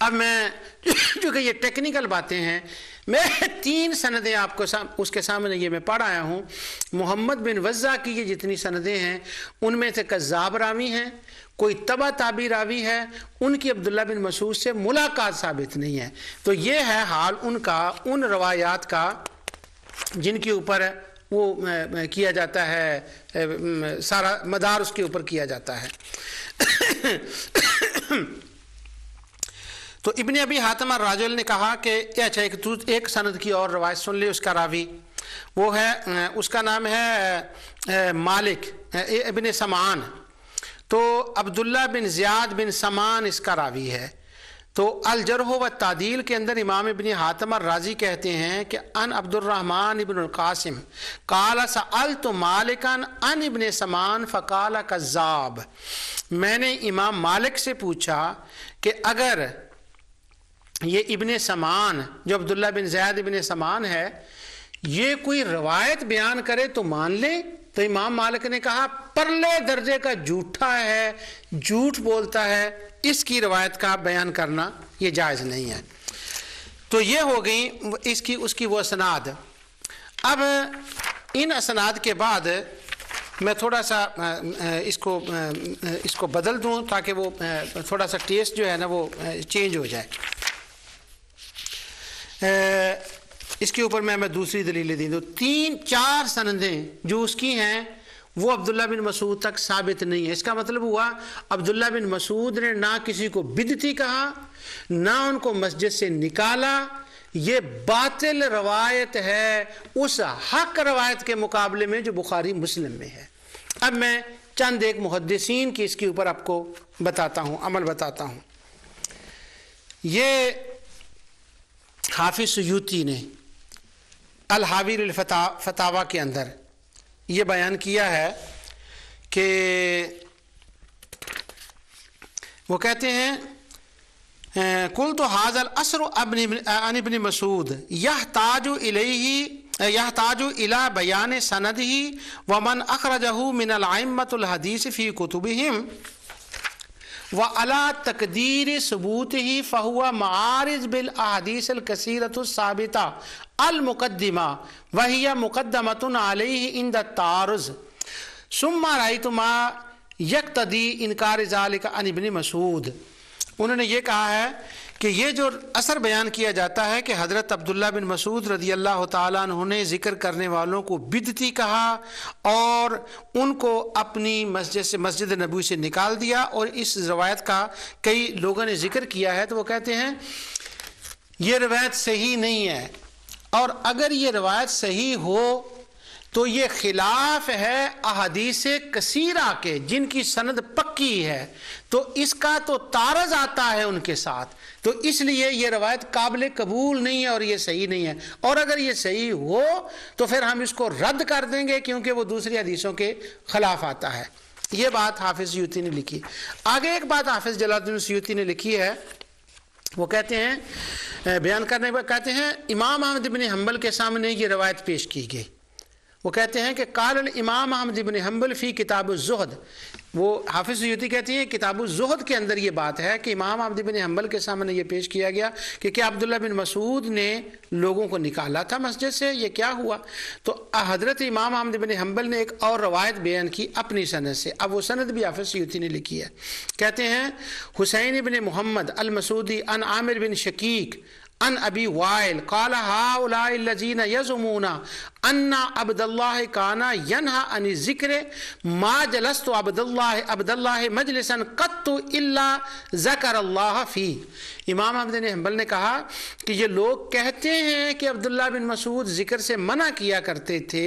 اب میں چونکہ یہ ٹیکنیکل باتیں ہیں، میں 3 سندیں آپ کو اس کے سامنے یہ میں پڑھ آیا ہوں۔ محمد بن وزہ کی یہ جتنی سندیں ہیں ان میں سے کذاب راوی ہیں، کوئی تبع تابعی راوی ہے، ان کی عبداللہ بن مسعود سے ملاقات ثابت نہیں ہے۔ تو یہ ہے حال ان کا، ان روایات کا جن کے اوپر وہ کیا جاتا ہے، سارا مدار اس کے اوپر کیا جاتا ہے۔ تو ابن ابی حاتم الراجل نے کہا کہ اچھا ایک سند کی اور روایت سن لے، اس کا راوی وہ ہے، اس کا نام ہے مالک ابن سمان۔ تو عبداللہ بن زیاد بن سمان اس کا راوی ہے۔ تو الجرح و تعدیل کے اندر امام ابن حاتم الرازی کہتے ہیں کہ ان عبد الرحمن ابن القاسم قال سألت مالکا ان ابن سمان فقال کذاب، میں نے امام مالک سے پوچھا کہ اگر یہ ابن سمان جو عبداللہ بن زید ابن سمان ہے یہ کوئی روایت بیان کرے تو مان لیں؟ تو امام مالک نے کہا پرلے درجے کا جھوٹا ہے، جھوٹ بولتا ہے، اس کی روایت کا بیان کرنا یہ جائز نہیں ہے۔ تو یہ ہو گئی اس کی وہ اسناد۔ اب ان اسناد کے بعد میں تھوڑا سا اس کو بدل دوں تاکہ وہ تھوڑا سا ٹیسٹ جو ہے نا وہ چینج ہو جائے۔ اس کے اوپر میں دوسری دلیلیں دی دوں۔ 3-4 سندیں جو اس کی ہیں وہ عبداللہ بن مسعود تک ثابت نہیں ہے۔ اس کا مطلب ہوا عبداللہ بن مسعود نے نہ کسی کو بدعتی کہا، نہ ان کو مسجد سے نکالا، یہ باطل روایت ہے اس حق روایت کے مقابلے میں جو بخاری مسلم میں ہے۔ اب میں چند ایک محدثین کی اس کے اوپر آپ کو بتاتا ہوں، عمل بتاتا ہوں۔ یہ حافظ سیوطی نے الحاوی الفتاوی کے اندر یہ بیان کیا ہے کہ وہ کہتے ہیں قلت هذا الاثر عن ابن مسعود يحتاج الى بیان سنده ومن اخرجه من الائمة الحديث في كتبهم وعلى تقدير ثبوته فهو معارض بالاحاديث الكثيرة الثابتة المقدمة وهي مقدمة عليه عند التعارض ثم رأيت ما يقتضي انکار ذلك عن ابن مسعود۔ انہوں نے یہ کہا ہے کہ یہ جو اثر بیان کیا جاتا ہے کہ حضرت عبداللہ بن مسعود رضی اللہ تعالیٰ عنہ نے ذکر کرنے والوں کو بدعتی کہا اور ان کو اپنی مسجد نبوی سے نکال دیا، اور اس روایت کا کئی لوگوں نے ذکر کیا ہے، تو وہ کہتے ہیں یہ روایت صحیح نہیں ہے، اور اگر یہ روایت صحیح ہو تو یہ خلاف ہے احادیث کثیرہ کے جن کی سند پکی ہے، تو اس کا تو تعارض آتا ہے ان کے ساتھ، تو اس لیے یہ روایت قابل قبول نہیں ہے اور یہ صحیح نہیں ہے، اور اگر یہ صحیح ہو تو پھر ہم اس کو رد کر دیں گے کیونکہ وہ دوسری حدیثوں کے خلاف آتا ہے۔ یہ بات حافظ سیوطی نے لکھی۔ آگے ایک بات حافظ جلال الدین سیوطی نے لکھی ہے، وہ کہتے ہیں بیان کرنے کے بعد کہتے ہیں امام احمد بن حنبل کے سامنے یہ روایت پیش کی گئی۔ وہ کہتے ہیں کہ قال الامام احمد بن حنبل فی کتاب الزہد، وہ حافظ سیوطی کہتے ہیں کتاب الزہد کے اندر یہ بات ہے کہ امام احمد بن حنبل کے سامنے یہ پیش کیا گیا کہ کیا عبداللہ بن مسعود نے لوگوں کو نکالا تھا مسجد سے، یہ کیا ہوا؟ تو حضرت امام احمد بن حنبل نے ایک اور روایت بیان کی اپنی سند سے، اب وہ سند بھی حافظ سیوطی نے لکھی ہے۔ کہتے ہیں حسین بن محمد المسعودی ان عامر بن شقیق ان ابی وائل قال هؤلاء الذين يزعمون ان عبد الله كان ينهى عن الذكر ما جلست عبد الله مجلسا قط الا ذكر الله فيه۔ امام احمد بن حنبل نے کہا کہ یہ لوگ کہتے ہیں کہ عبداللہ بن مسعود ذکر سے منع کیا کرتے تھے،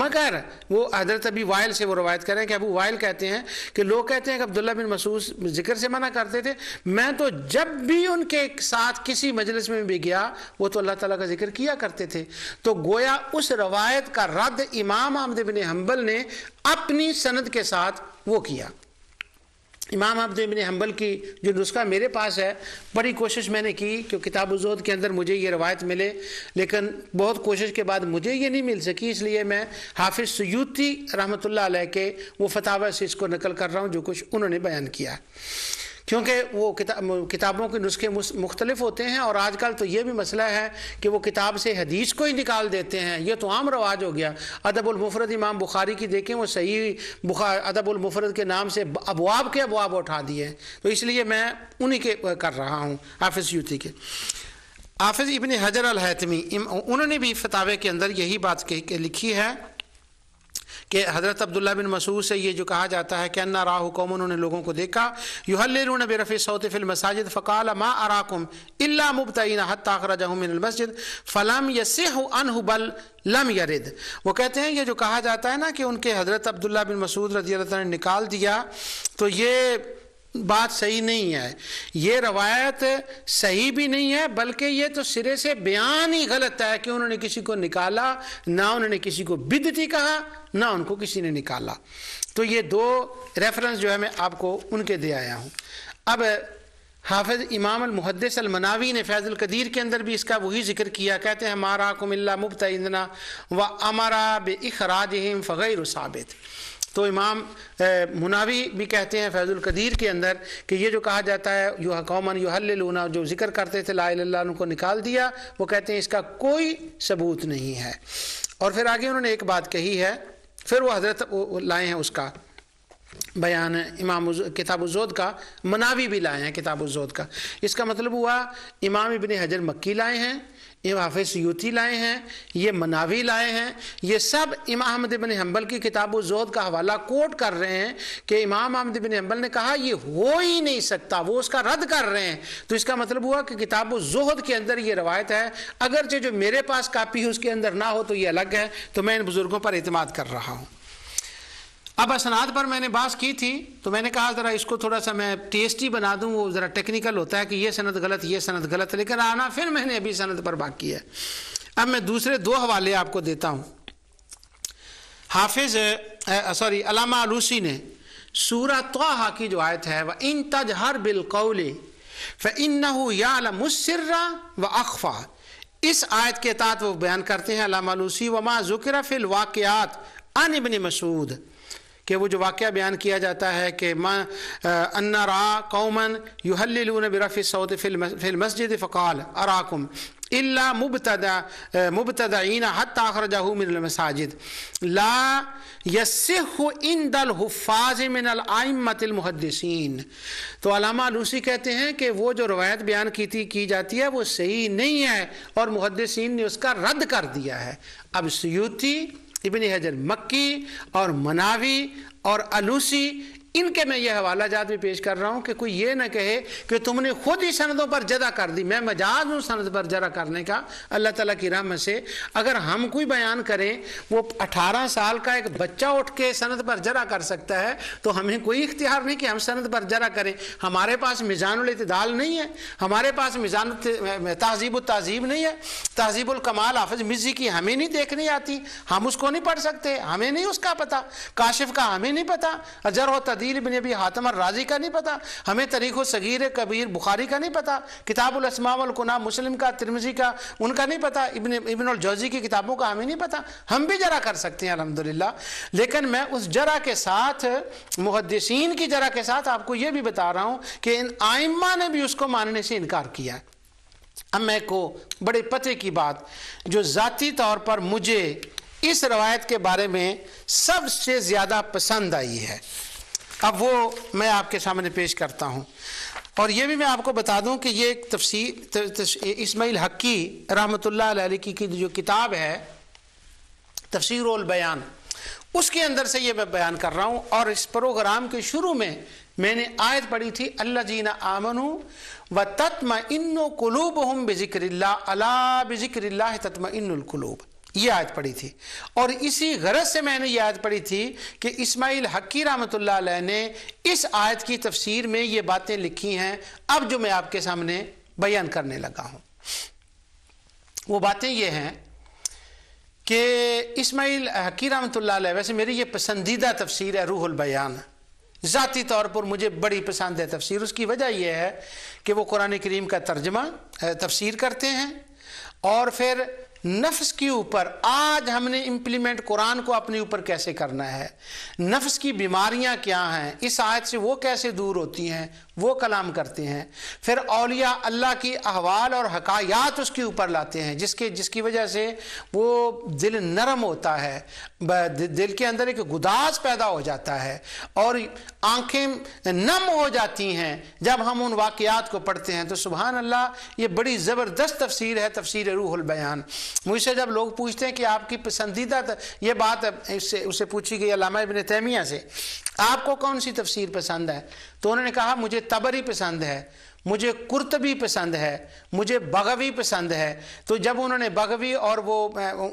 مگر وہ حضرت ابی وائل سے وہ روایت کریں کہ ابو وائل کہتے ہیں کہ لوگ کہتے ہیں کہ عبداللہ بن مسعود ذکر سے منع کرتے تھے، میں تو جب بھی ان کے ساتھ کسی مجلس میں بھی گیا وہ تو اللہ تعالیٰ کا ذکر کیا کرتے تھے۔ تو گویا اس روایت کا رد امام احمد بن حنبل نے اپنی سند کے ساتھ وہ کیا۔ امام احمد بن حنبل کی جو نسخہ میرے پاس ہے، بڑی کوشش میں نے کی کہ کتاب الزہد کے اندر مجھے یہ روایت ملے، لیکن بہت کوشش کے بعد مجھے یہ نہیں مل سکی، اس لیے میں حافظ سیوطی رحمۃ اللہ علیہ کے وہ فتاوی سے اس کو نقل کر رہا ہوں جو کچھ انہوں نے بیان کیا کیونکہ وہ کتابوں کے نسخے مختلف ہوتے ہیں، اور آج کل تو یہ بھی مسئلہ ہے کہ وہ کتاب سے حدیث کو ہی نکال دیتے ہیں، یہ تو عام رواج ہو گیا۔ ادب المفرد امام بخاری کی دیکھیں، وہ صحیح ادب المفرد کے نام سے ابواب کے ابواب اٹھا دیے ہیں، تو اس لیے میں انہی کے کر رہا ہوں، حافظ سیوطی کے۔ حافظ ابن حجر الہیتمی انہوں نے بھی فتاوی کے اندر یہی بات لکھی ہے کہ حضرت عبداللہ بن مسعود سے یہ جو کہا جاتا ہے کہ انا راہ قوم، انہوں نے لوگوں کو دیکھا یحللون برفع الصوت فی المساجد فقال ما اراکم الا مبتئین حتی اخرجہم من المسجد فلم یصح عنہ بل لم یرد۔ وہ کہتے ہیں یہ جو کہا جاتا ہے نا کہ ان کے حضرت عبداللہ بن مسعود رضی اللہ عنہ نے نکال دیا، تو یہ بات صحیح نہیں ہے، یہ روایت صحیح بھی نہیں ہے، بلکہ یہ تو سرے سے بیان ہی غلط ہے کہ انہوں نے کسی کو نکالا، نہ انہوں نے کسی کو بدعتی کہا، نہ ان کو کسی نے نکالا۔ تو یہ دو ریفرنس جو ہے میں آپ کو ان کے دے آیا ہوں۔ اب حافظ امام المحدث المناوی نے فیض القدیر کے اندر بھی اس کا وہی ذکر کیا، کہتے ہیں ہمارا کم اللہ مبتئنا و امرا باخراجہم فغیر ثابت۔ تو امام مناوی بھی کہتے ہیں فیض القدیر کے اندر کہ یہ جو کہا جاتا ہے قومن یحللون، جو ذکر کرتے تھے لا الہ الا اللہ، ان کو نکال دیا، وہ کہتے ہیں اس کا کوئی ثبوت نہیں ہے۔ اور پھر آگے انہوں نے ایک بات کہی ہے، پھر وہ حضرت لائے ہیں اس کا بیان امام کتاب الزہد کا، مناوی بھی لائے ہیں کتاب الزہد کا۔ اس کا مطلب ہوا امام ابن حجر مکی لائے ہیں، امام حافظ سیوطی لائے ہیں، یہ مناوی لائے ہیں، یہ سب امام احمد بن حنبل کی کتاب الزہد کا حوالہ کوٹ کر رہے ہیں کہ امام احمد بن حنبل نے کہا یہ ہو ہی نہیں سکتا، وہ اس کا رد کر رہے ہیں۔ تو اس کا مطلب ہوا کہ کتاب الزہد کے اندر یہ روایت ہے، اگرچہ جو میرے پاس کاپی ہے اس کے اندر نہ ہو تو یہ الگ ہے، تو میں ان بزرگوں پر اعتماد کر رہا ہوں۔ اب اسناد پر میں نے بات کی تھی، تو میں نے کہا ذرا اس کو تھوڑا سا میں ٹیسٹی بنا دوں، وہ ذرا ٹیکنیکل ہوتا ہے کہ یہ سند غلط، یہ سند غلط، لیکن آنا پھر میں نے ابھی سند پر بات کی ہے۔ اب میں دوسرے دو حوالے آپ کو دیتا ہوں۔ علامہ علوسی نے سورہ طٰہٰ کی جو آیت ہے وَإِن تَجْهَرْ بِالْقَوْلِ فَإِنَّهُ يَعْلَمُ السِّرَّ وَأَخْفَى، اس آیت کے تحت وہ بیان کرتے ہیں علامہ علوسی وَمَا ذُكِرَ فِي الْوَاقِعَاتِ عَنْ ابن مسعود، کہ وہ جو واقعہ بیان کیا جاتا ہے کہ ان را قوما یحللون برفع الصوت فی المسجد فقال اراکم الا مبتدعین حتی اخرجہ من المساجد لا یصح عند الحفاظ من الائمۃ المحدثین۔ تو علامہ علوسی کہتے ہیں کہ وہ جو روایت بیان کی جاتی ہے وہ صحیح نہیں ہے، اور محدثین نے اس کا رد کر دیا ہے۔ اب سیوطی، ابن حجر مکی اور مناوی اور علوسی، ان کے میں یہ حوالہ جات بھی پیش کر رہا ہوں کہ کوئی یہ نہ کہے کہ تم نے خود ہی سندوں پر جرح کر دی۔ میں مجاز ہوں سند پر جرح کرنے کا اللہ تعالیٰ کی رحمت سے۔ اگر ہم کوئی بیان کریں، وہ 18 سال کا ایک بچہ اٹھ کے سند پر جرح کر سکتا ہے، تو ہمیں کوئی اختیار نہیں کہ ہم سند پر جرح کریں۔ ہمارے پاس میزان الاعتدال نہیں ہے، ہمارے پاس میزان تہذیب التہذیب نہیں ہے، تہذیب الکمال حافظ مزی کی ہمیں نہیں دیکھنی آتی، ہم اس کو نہیں پڑھ سکتے، ہمیں نہیں اس کا پتہ، کاشف کا ہمیں نہیں پتہ، جرح و تعدیل ابن ابی حاتم الرازی کا نہیں پتا، ہمیں تاریخ الصغیر کبیر بخاری کا نہیں پتا، کتاب الاسماء والکنہ مسلم کا، ترمذی کا، ان کا نہیں پتا، ابن الجوزی کی کتابوں کا ہمیں نہیں پتا۔ ہم بھی جرح کر سکتے ہیں الحمدللہ، لیکن میں اس جرح کے ساتھ، محدثین کی جرح کے ساتھ آپ کو یہ بھی بتا رہا ہوں کہ ان ائمہ نے بھی اس کو ماننے سے انکار کیا ہے۔ اب میں کو بڑے پتے کی بات جو ذاتی طور پر مجھے اس روایت کے بارے میں سب سے زیادہ پسند آئی ہے، اب وہ میں آپ کے سامنے پیش کرتا ہوں۔ اور یہ بھی میں آپ کو بتا دوں کہ یہ ایک تفسیر اسماعیل حقی رحمۃ اللہ علیہ کی جو کتاب ہے تفسیر البیان، اس کے اندر سے یہ میں بیان کر رہا ہوں۔ اور اس پروگرام کے شروع میں نے آیت پڑھی تھی الذین آمنوا وتطمئن قلوبہم بذکر اللہ الا بذکر اللہ تطمئن القلوب، یہ آیت پڑھی تھی۔ اور اسی غرض سے میں نے یہ آیت پڑھی تھی کہ اسماعیل حقی رحمۃ اللہ علیہ نے اس آیت کی تفسیر میں یہ باتیں لکھی ہیں اب جو میں آپ کے سامنے بیان کرنے لگا ہوں۔ وہ باتیں یہ ہیں کہ اسماعیل حقی رحمۃ اللہ علیہ، ویسے میری یہ پسندیدہ تفسیر ہے روح البیان، ذاتی طور پر مجھے بڑی پسند ہے تفسیر۔ اس کی وجہ یہ ہے کہ وہ قرآن کریم کا ترجمہ تفسیر کرتے ہیں، اور پھر نفس کے اوپر آج ہم نے امپلیمنٹ قرآن کو اپنے اوپر کیسے کرنا ہے، نفس کی بیماریاں کیا ہیں، اس آیت سے وہ کیسے دور ہوتی ہیں، وہ کلام کرتے ہیں. پھر اولیاء اللہ کی احوال اور حکایات اس کے اوپر لاتے ہیں جس کی وجہ سے وہ دل نرم ہوتا ہے, دل کے اندر ایک گداز پیدا ہو جاتا ہے اور آنکھیں نم ہو جاتی ہیں جب ہم ان واقعات کو پڑھتے ہیں. تو سبحان اللہ, یہ بڑی زبردست تفسیر ہے, تفسیر روح البیان. مجھ سے جب لوگ پوچھتے ہیں کہ آپ کی پسندیدہ, یہ بات اسے پوچھی گئی علامہ ابن تیمیہ سے, آپ کو کون سی تفسیر پسند ہے؟ تو انہوں نے کہا مجھے طبری پسند ہے, مجھے قرطبی پسند ہے, مجھے بغوی پسند ہے. تو جب انہوں نے بغوی اور وہ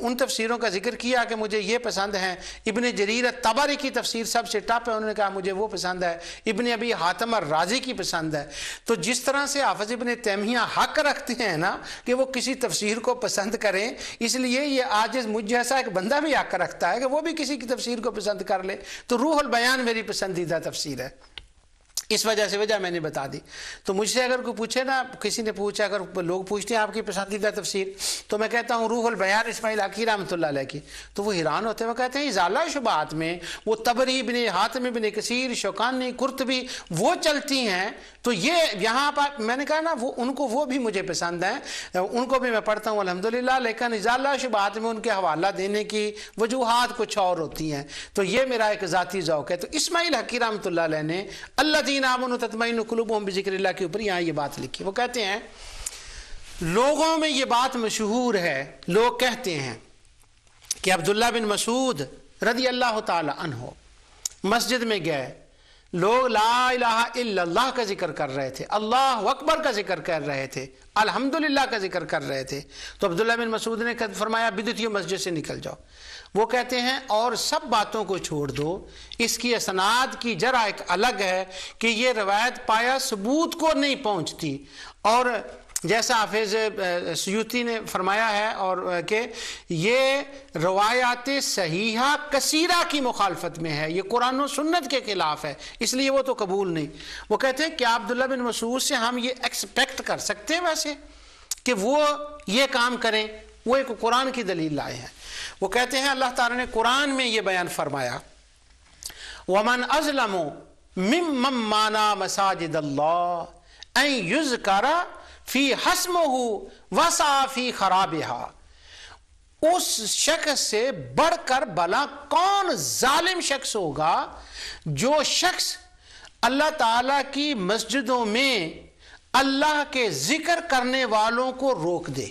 ان تفسیروں کا ذکر کیا کہ مجھے یہ پسند ہیں, ابن جریر طبری کی تفسیر سب سے ٹاپ ہے, انہوں نے کہا مجھے وہ پسند ہے, ابن ابی حاتم الرازی کی پسند ہے. تو جس طرح سے حافظ ابن تیمیہ حق رکھتے ہیں نا کہ وہ کسی تفسیر کو پسند کریں, اس لیے یہ عاجز مجھ جیسا ایک بندہ بھی حق رکھتا ہے کہ وہ بھی کسی کی تفسیر کو پسند کر لے. تو روح البیان میری پسندیدہ تفسیر ہے, اس وجہ میں نے بتا دی. تو مجھ سے اگر کوئی پوچھے نا, کسی نے پوچھا, اگر لوگ پوچھتے ہیں آپ کی پسندیدہ تفسیر, تو میں کہتا ہوں روح البیان اسماعیل حقی رحمۃ اللہ علیہ کی. تو وہ حیران ہوتے ہیں, وہ کہتے ہیں ازالہ شبہات میں وہ طبری, ابن حاتم, ابن کثیر, شوکانی, قرطبی وہ چلتی ہیں. تو یہ یہاں پر میں نے کہا نا ان کو وہ بھی مجھے پسند ہیں, ان کو بھی میں پڑھتا ہوں الحمدللہ, لیکن ازالہ شبہات میں ان کے حوالہ دینے کی وجوہات کچھ اور ہوتی ہیں. تو یہ میرا ایک ذاتی ذوق ہے. تو اسماعیل حقی رحمۃ اللہ علیہ نے الذین آمنوا تطمئن قلوبہم بذکر اللہ کے اوپر یہاں یہ بات لکھی. وہ کہتے ہیں لوگوں میں یہ بات مشہور ہے, لوگ کہتے ہیں کہ عبداللہ بن مسعود رضی اللہ تعالی عنہ مسجد میں گئے, لوگ لا الہ الا اللہ کا ذکر کر رہے تھے, اللہ اکبر کا ذکر کر رہے تھے, الحمدللہ کا ذکر کر رہے تھے. تو عبداللہ بن مسعود نے فرمایا بدعتیوں مسجد سے نکل جاؤ. وہ کہتے ہیں اور سب باتوں کو چھوڑ دو, اس کی اسناد کی جرا ایک الگ ہے کہ یہ روایت پایا ثبوت کو نہیں پہنچتی, اور جیسا حافظ سیوطی نے فرمایا ہے اور کہ یہ روایات صحیحہ کثیرہ کی مخالفت میں ہے, یہ قرآن و سنت کے خلاف ہے, اس لیے وہ تو قبول نہیں. وہ کہتے ہیں کیا عبداللہ بن مسعود سے ہم یہ ایکسپیکٹ کر سکتے ہیں ویسے کہ وہ یہ کام کریں؟ وہ ایک قرآن کی دلیل لائے ہیں. وہ کہتے ہیں اللہ تعالیٰ نے قرآن میں یہ بیان فرمایا وَمَنْ أَظْلَمُ مِمَّنْ مَانَعَ مَسَاجِدَ اللَّهِ أَنْ يُذْكَرَ فِي حَسْمُهُ وَسَعَ فِي خَرَابِهَا. اس شخص سے بڑھ کر بھلا کون ظالم شخص ہوگا جو شخص اللہ تعالیٰ کی مسجدوں میں اللہ کے ذکر کرنے والوں کو روک دے.